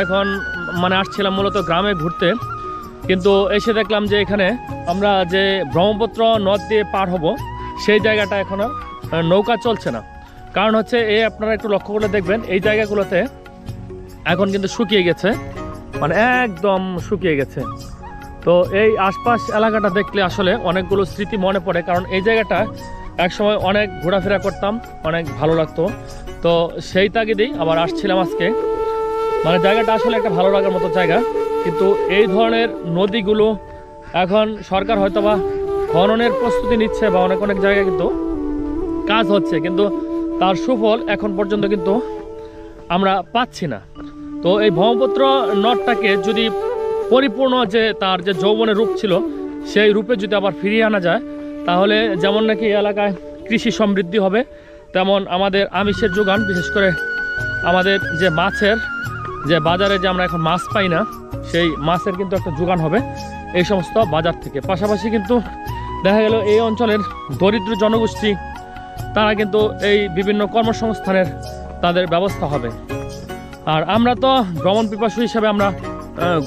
এখন মানে আসছিলাম মূলত গ্রামে ঘুরতে, কিন্তু এসে দেখলাম যে এখানে আমরা যে ব্রহ্মপুত্র নদ দিয়ে পার হব সেই জায়গাটা এখন আর নৌকা চলছে না। কারণ হচ্ছে এই আপনারা একটু লক্ষ্য করে দেখবেন এই জায়গাগুলোতে এখন কিন্তু শুকিয়ে গেছে, মানে একদম শুকিয়ে গেছে। তো এই আশপাশ এলাকাটা দেখলে আসলে অনেকগুলো স্মৃতি মনে পড়ে, কারণ এই জায়গাটা একসময় অনেক ঘোরাফেরা করতাম, অনেক ভালো লাগতো। তো সেই তাগিদেই আবার আসছিলাম আজকে। মানে জায়গাটা আসলে একটা ভালো লাগার মতো জায়গা, কিন্তু এই ধরনের নদীগুলো এখন সরকার হয়তোবা খননের প্রস্তুতি নিচ্ছে বা অনেক অনেক জায়গায় কিন্তু কাজ হচ্ছে, কিন্তু তার সুফল এখন পর্যন্ত কিন্তু আমরা পাচ্ছি না। তো এই ব্রহ্মপুত্র নদটাকে যদি পরিপূর্ণ যে তার যে যৌবনের রূপ ছিল সেই রূপে যদি আবার ফিরিয়ে আনা যায়, তাহলে যেমন নাকি এলাকায় কৃষি সমৃদ্ধি হবে, তেমন আমাদের আমিষের যোগান, বিশেষ করে আমাদের যে মাছের যে বাজারে যে আমরা এখন মাছ পাই না, সেই মাছের কিন্তু একটা যোগান হবে এই সমস্ত বাজার থেকে। পাশাপাশি কিন্তু দেখা গেল এই অঞ্চলের দরিদ্র জনগোষ্ঠী তারা কিন্তু এই বিভিন্ন কর্মসংস্থানের তাদের ব্যবস্থা হবে। আর আমরা তো ভ্রমণ পিপাসু হিসাবে আমরা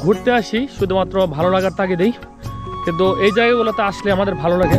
ঘুরতে আসি শুধুমাত্র ভালো লাগার তাগিদেই, কিন্তু এই জায়গাগুলোতে আসলে আমাদের ভালো লাগে।